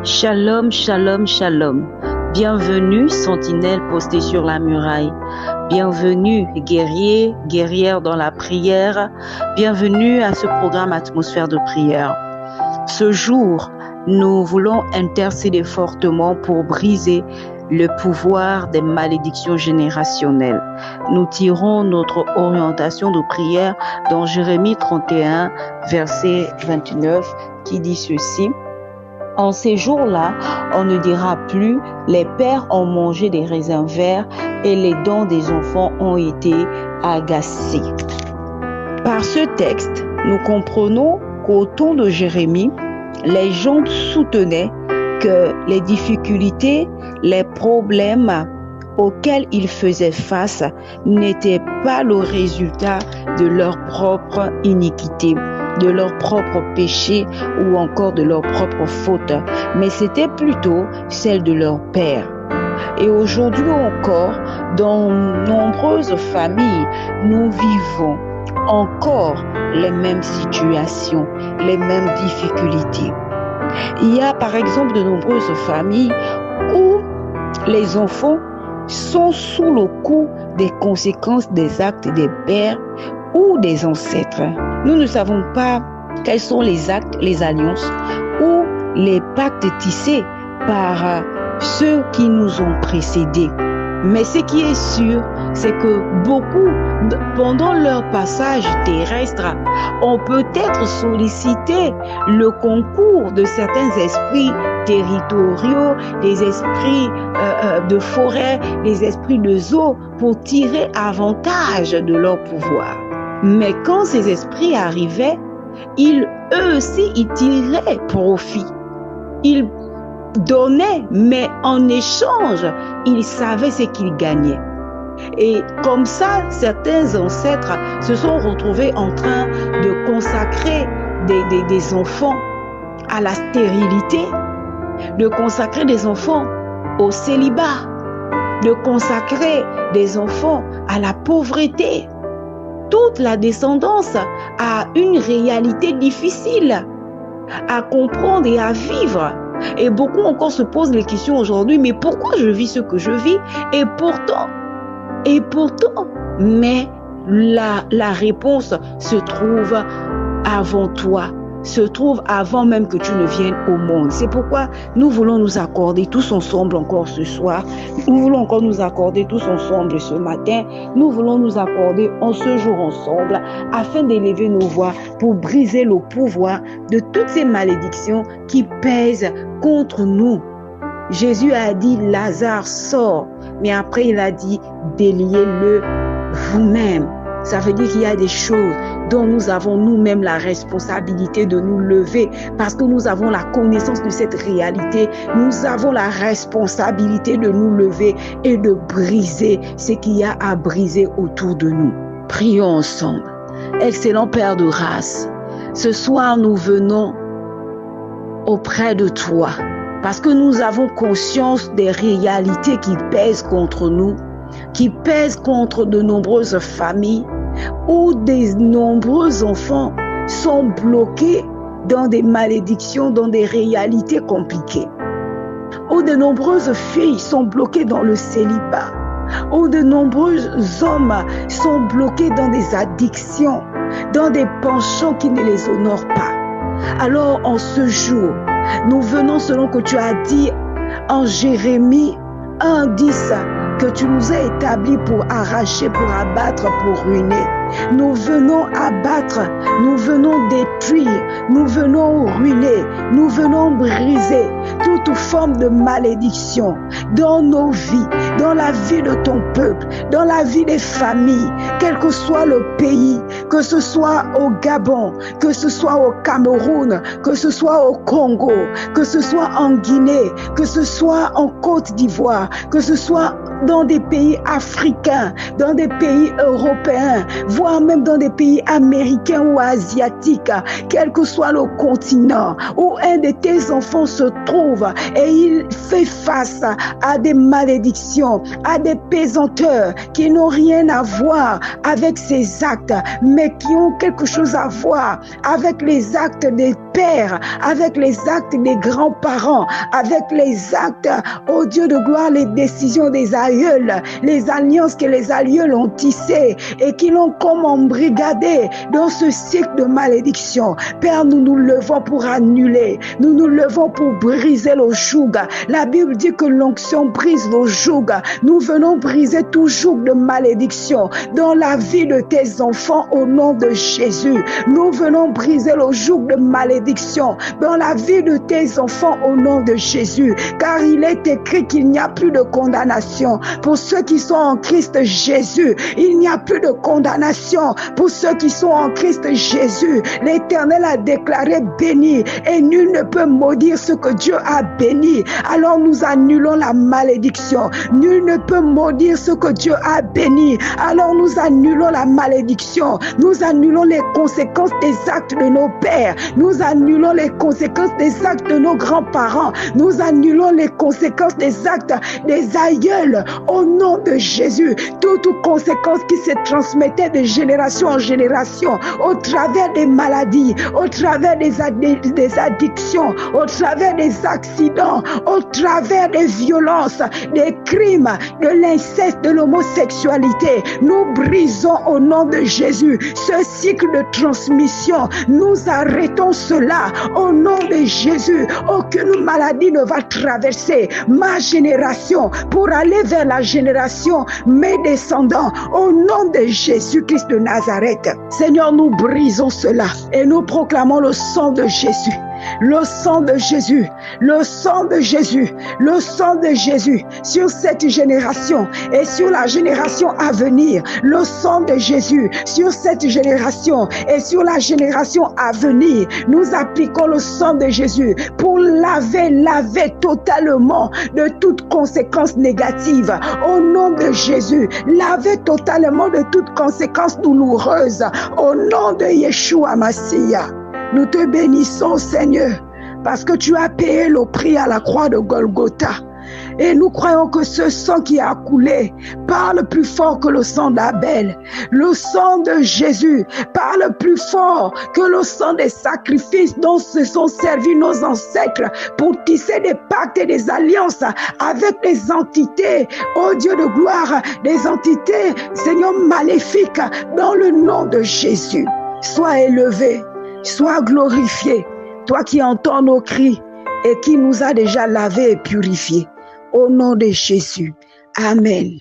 Shalom, shalom, shalom. Bienvenue, sentinelle postée sur la muraille. Bienvenue, guerrier, guerrière dans la prière. Bienvenue à ce programme Atmosphère de prière. Ce jour, nous voulons intercéder fortement pour briser le pouvoir des malédictions générationnelles. Nous tirons notre orientation de prière dans Jérémie 31, verset 29, qui dit ceci. En ces jours-là, on ne dira plus « les pères ont mangé des raisins verts et les dents des enfants ont été agacées ». Par ce texte, nous comprenons qu'au temps de Jérémie, les gens soutenaient que les difficultés, les problèmes auxquels ils faisaient face n'étaient pas le résultat de leur propre iniquité, de leur propre péché ou encore de leur propre faute, mais c'était plutôt celle de leur père. Et aujourd'hui encore, dans nombreuses familles, nous vivons encore les mêmes situations, les mêmes difficultés. Il y a par exemple de nombreuses familles où les enfants sont sous le coup des conséquences des actes des pères ou des ancêtres. Nous ne savons pas quels sont les actes, les alliances ou les pactes tissés par ceux qui nous ont précédés. Mais ce qui est sûr, c'est que beaucoup, pendant leur passage terrestre, ont peut-être sollicité le concours de certains esprits territoriaux, des esprits de forêt, des esprits de zoo pour tirer avantage de leur pouvoir. Mais quand ces esprits arrivaient, eux aussi, ils tiraient profit. Ils donnaient, mais en échange, ils savaient ce qu'ils gagnaient. Et comme ça, certains ancêtres se sont retrouvés en train de consacrer des enfants à la stérilité, de consacrer des enfants au célibat, de consacrer des enfants à la pauvreté. Toute la descendance a une réalité difficile à comprendre et à vivre. Et beaucoup encore se posent les questions aujourd'hui, mais pourquoi je vis ce que je vis? Et pourtant, mais la réponse se trouve avant toi, se trouve avant même que tu ne viennes au monde. C'est pourquoi nous voulons nous accorder tous ensemble encore ce soir. Nous voulons encore nous accorder tous ensemble ce matin. Nous voulons nous accorder en ce jour ensemble afin d'élever nos voix pour briser le pouvoir de toutes ces malédictions qui pèsent contre nous. Jésus a dit Lazare sort, mais après il a dit déliez-le vous-même. Ça veut dire qu'il y a des choses dont nous avons nous-mêmes la responsabilité de nous lever parce que nous avons la connaissance de cette réalité. Nous avons la responsabilité de nous lever et de briser ce qu'il y a à briser autour de nous. Prions ensemble. Excellent Père de race, ce soir nous venons auprès de toi parce que nous avons conscience des réalités qui pèsent contre nous, qui pèsent contre de nombreuses familles, où de nombreux enfants sont bloqués dans des malédictions, dans des réalités compliquées, où de nombreuses filles sont bloquées dans le célibat, où de nombreux hommes sont bloqués dans des addictions, dans des penchants qui ne les honorent pas. Alors en ce jour, nous venons selon que tu as dit en Jérémie 1:10, que tu nous as établis pour arracher, pour abattre, pour ruiner. Nous venons abattre, nous venons détruire, nous venons ruiner, nous venons briser toute forme de malédiction dans nos vies, dans la vie de ton peuple, dans la vie des familles, quel que soit le pays, que ce soit au Gabon, que ce soit au Cameroun, que ce soit au Congo, que ce soit en Guinée, que ce soit en Côte d'Ivoire, que ce soit dans des pays africains, dans des pays européens, voire même dans des pays américains ou asiatiques, quel que soit le continent où un de tes enfants se trouve et il fait face à des malédictions, à des pesanteurs qui n'ont rien à voir avec ses actes, mais qui ont quelque chose à voir avec les actes des pères, avec les actes des grands-parents, avec les actes, oh Dieu de gloire, les décisions des aïeuls, les alliances que les aïeuls ont tissées et qui l'ont comme embrigadé dans ce cycle de malédiction. Père, nous nous levons pour annuler, nous nous levons pour briser le joug. La Bible dit que l'onction brise le joug. Nous venons briser tout joug de malédiction dans la vie de tes enfants au nom de Jésus. Nous venons briser le joug de malédiction dans la vie de tes enfants au nom de Jésus. Car il est écrit qu'il n'y a plus de condamnation pour ceux qui sont en Christ Jésus. Il n'y a plus de condamnation pour ceux qui sont en Christ Jésus. L'Éternel a déclaré béni et nul ne peut maudire ce que Dieu a béni. Alors nous annulons la malédiction. Nul ne peut maudire ce que Dieu a béni. Alors nous annulons la malédiction. Nous annulons les conséquences des actes de nos pères. Nous annulons les conséquences des actes de nos grands-parents. Nous annulons les conséquences des actes des aïeuls au nom de Jésus. Toutes conséquences qui se transmettaient de génération en génération au travers des maladies, au travers des addictions, au travers des accidents, au travers des violences, des crimes, de l'inceste, de l'homosexualité. Nous brisons au nom de Jésus ce cycle de transmission. Nous arrêtons cela au nom de Jésus. Aucune maladie ne va traverser ma génération pour aller vers la génération mes descendants au nom de Jésus-Christ de Nazareth. Seigneur, nous brisons cela et nous proclamons le sang de Jésus. Le sang de Jésus, le sang de Jésus, le sang de Jésus sur cette génération et sur la génération à venir. Le sang de Jésus sur cette génération et sur la génération à venir. Nous appliquons le sang de Jésus pour laver totalement de toute conséquence négative. Au nom de Jésus, laver totalement de toute conséquence douloureuse. Au nom de Yeshua Mashiach. Nous te bénissons, Seigneur, parce que tu as payé le prix à la croix de Golgotha. Et nous croyons que ce sang qui a coulé parle plus fort que le sang d'Abel. Le sang de Jésus parle plus fort que le sang des sacrifices dont se sont servis nos ancêtres pour tisser des pactes et des alliances avec des entités, oh Dieu de gloire, des entités, Seigneur, maléfiques, dans le nom de Jésus. Sois élevé. Sois glorifié, toi qui entends nos cris et qui nous a déjà lavés et purifiés. Au nom de Jésus. Amen.